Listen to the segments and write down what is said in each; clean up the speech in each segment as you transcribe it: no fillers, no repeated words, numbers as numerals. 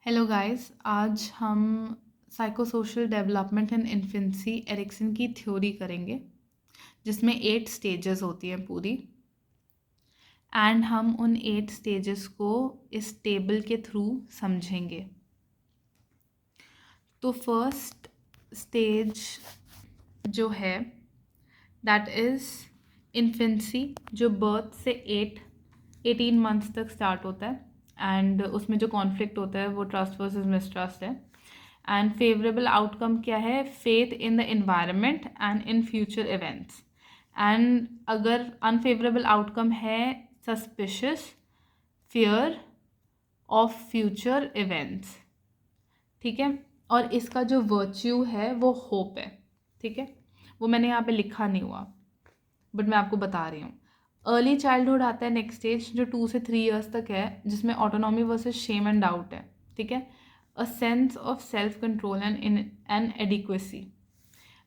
Hello guys, आज हम psychosocial development and infancy Erikson की थ्योरी करेंगे जिसमें 8 स्टेजेस होती हैं पूरी। एंड हम उन 8 स्टेजेस को इस टेबल के थ्रू समझेंगे। तो फर्स्ट स्टेज जो है दैट इज़ इन्फेंसी, जो बर्थ से 18 मंथ्स तक स्टार्ट होता है। एंड उसमें जो कॉन्फ्लिक्ट होता है वो ट्रस्ट वर्सेस मिसट्रस्ट है। एंड फेवरेबल आउटकम क्या है? Faith in the environment and in future events. And अगर अनफेवरेबल आउटकम है suspicious, fear of future events. ठीक है। और इसका जो वर्च्यू है वो होप है। ठीक है, वो मैंने यहाँ पे लिखा नहीं हुआ बट मैं आपको बता रही हूँ। अर्ली चाइल्डहुड आता है नेक्स्ट स्टेज, जो 2 से 3 ईयर्स तक है, जिसमें autonomy versus shame and doubt है। ठीक है। अ sense of self control and adequacy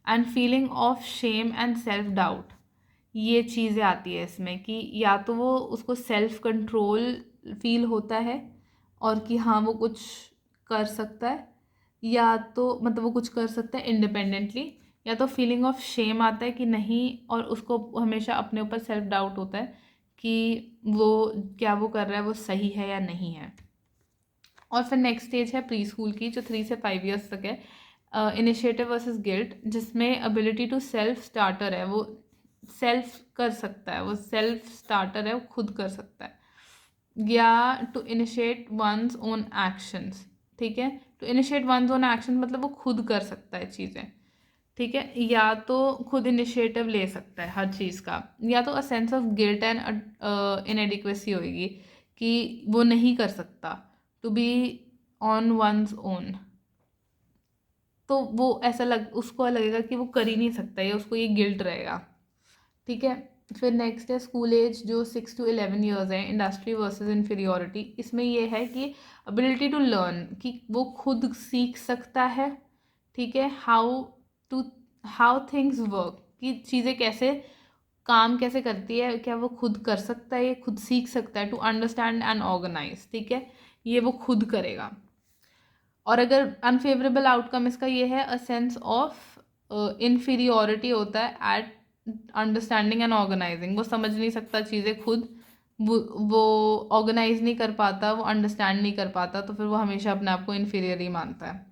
and feeling of shame and self doubt. ये चीज़ें आती है इसमें कि या तो वो उसको सेल्फ कंट्रोल फील होता है और कि हाँ वो कुछ कर सकता है, या तो मतलब वो कुछ कर सकता है इंडिपेंडेंटली, या तो फीलिंग ऑफ शेम आता है कि नहीं, और उसको हमेशा अपने ऊपर सेल्फ डाउट होता है कि वो क्या वो कर रहा है वो सही है या नहीं है। और फिर नेक्स्ट स्टेज है प्री स्कूल की, जो 3 से 5 ईयर्स तक है। इनिशिएटिव वर्सेस गिल्ट, जिसमें एबिलिटी टू सेल्फ स्टार्टर है, वो सेल्फ कर सकता है, वो सेल्फ स्टार्टर है, वो खुद कर सकता है। या to initiate one's own actions. ठीक है, to initiate one's own action मतलब वो खुद कर सकता है चीज़ें। ठीक है, या तो खुद इनिशिएटिव ले सकता है हर चीज़ का, या तो a sense of guilt and inadequacy होएगी कि वो नहीं कर सकता, to be on one's own. तो वो ऐसा उसको लगेगा कि वो कर ही नहीं सकता, या उसको ये गिल्ट रहेगा। ठीक है। फिर नेक्स्ट है स्कूल एज, जो 6 to 11 ईयर्स है, इंडस्ट्री वर्सेस इन्फीरियोरिटी। इसमें ये है कि एबिलिटी टू लर्न, कि वो खुद सीख सकता है। ठीक है, हाउ थिंग्स वर्क, कि चीज़ें कैसे काम कैसे करती है, क्या वो खुद कर सकता है, ये खुद सीख सकता है। टू अंडरस्टैंड एंड ऑर्गेनाइज, ठीक है, ये वो खुद करेगा। और अगर अनफेवरेबल आउटकम इसका ये है, अ सेंस ऑफ इन्फीरियोरिटी होता है एट अंडरस्टैंडिंग एंड ऑर्गेनाइजिंग। वो समझ नहीं सकता चीज़ें खुद, वो ऑर्गेनाइज नहीं कर पाता, वो अंडरस्टैंड नहीं कर पाता, तो फिर वो हमेशा अपने आप को इन्फीरियर ही मानता है।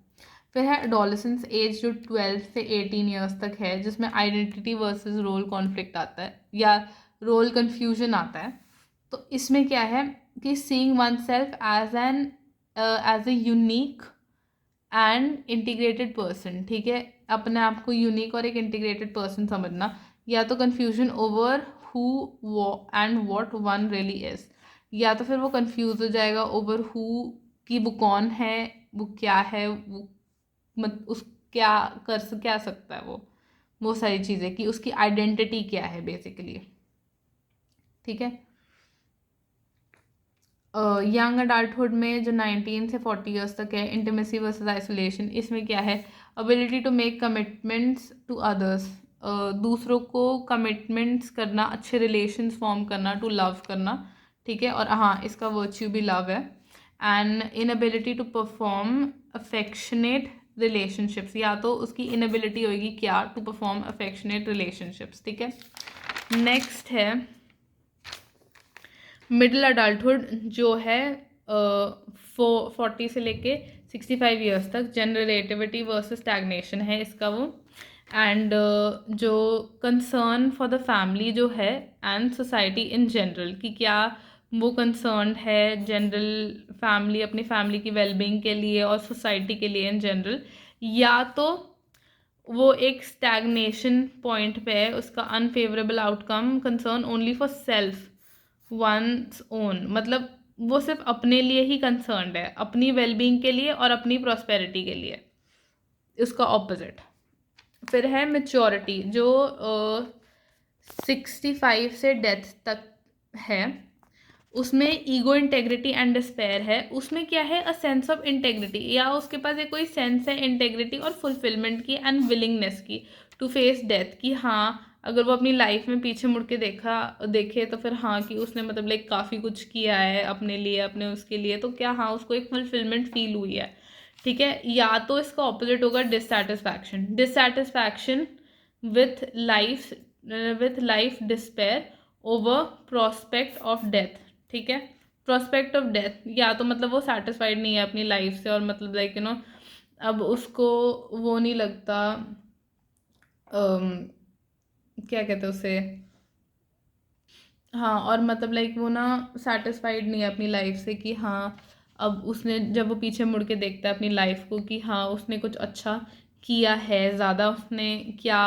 फिर है एडोलेसेंस एज, जो 12 से 18 ईयर्स तक है, जिसमें आइडेंटिटी वर्सेस रोल कॉन्फ्लिक्ट आता है या रोल कन्फ्यूजन आता है। तो इसमें क्या है कि seeing oneself as a unique and integrated person. ठीक है, अपने आप को यूनिक और एक इंटीग्रेटेड पर्सन समझना, या तो confusion over who and what one really is, या तो फिर वो कंफ्यूज हो जाएगा ओवर हु, कि वो कौन है, वो क्या है, वो उस क्या सकता है वो सारी चीज़ें, कि उसकी आइडेंटिटी क्या है बेसिकली। ठीक है। यंग अडल्टहुड में, जो 19 से 40 ईयर्स तक है, इंटीमेसी वर्सेस आइसोलेशन। इसमें क्या है? Ability to make commitments to others, दूसरों को कमिटमेंट्स करना, अच्छे रिलेशंस फॉर्म करना, टू लव करना। ठीक है, और हाँ इसका वर्च्यू भी लव है। And inability to perform affectionate relationships, या तो उसकी इनएबिलिटी होगी क्या, टू परफॉर्म अफेक्शनेट रिलेशनशिप्स। ठीक है। नेक्स्ट है मिडिल अडल्टहुड, जो है 40 से लेके 65 ईयर्स तक। जनरल रिलेटिविटी वर्सेस स्टैग्नेशन है इसका वो। एंड जो कंसर्न फॉर द फैमिली जो है एंड सोसाइटी इन जनरल, कि क्या वो कंसर्न है जनरल फैमिली, अपनी फैमिली की वेलबींग के लिए और सोसाइटी के लिए इन जनरल, या तो वो एक स्टैग्नेशन पॉइंट पे है, उसका unfavourable outcome concern only for self one's own, मतलब वो सिर्फ अपने लिए ही कंसर्न्ड है, अपनी वेलबींग के लिए और अपनी प्रॉस्पेरिटी के लिए, उसका ऑपोजिट। फिर है मेच्योरिटी, जो 65 से डेथ तक है। उसमें ईगो, इंटेग्रिटी एंड डिस्पेयर है। उसमें क्या है? अ सेंस ऑफ इंटेग्रिटी, या उसके पास एक कोई सेंस है इंटेग्रिटी और फुलफिलमेंट की एंड विलिंगनेस की टू फेस डेथ, कि हाँ अगर वो अपनी लाइफ में पीछे मुड़ के देखे तो फिर हाँ कि उसने मतलब लाइक काफ़ी कुछ किया है अपने लिए, अपने उसके लिए, तो क्या हाँ उसको एक फुलफिलमेंट फील हुई है। ठीक है, या तो इसका ऑपोजिट होगा dissatisfaction. Dissatisfaction with life despair over prospect of death. ठीक है, प्रोस्पेक्ट ऑफ डेथ, या तो मतलब वो सेटिस्फाइड नहीं है अपनी लाइफ से और मतलब लाइक अब उसको वो नहीं लगता, क्या कहते हैं उसे, हाँ, और मतलब लाइक वो ना सेटिस्फाइड नहीं है अपनी लाइफ से कि हाँ अब उसने, जब वो पीछे मुड़ के देखता है अपनी लाइफ को कि हाँ उसने कुछ अच्छा किया है, ज़्यादा उसने क्या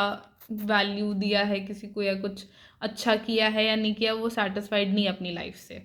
वैल्यू दिया है किसी को या कुछ अच्छा किया है या नहीं किया, वो सेटिस्फाइड नहीं है अपनी लाइफ से।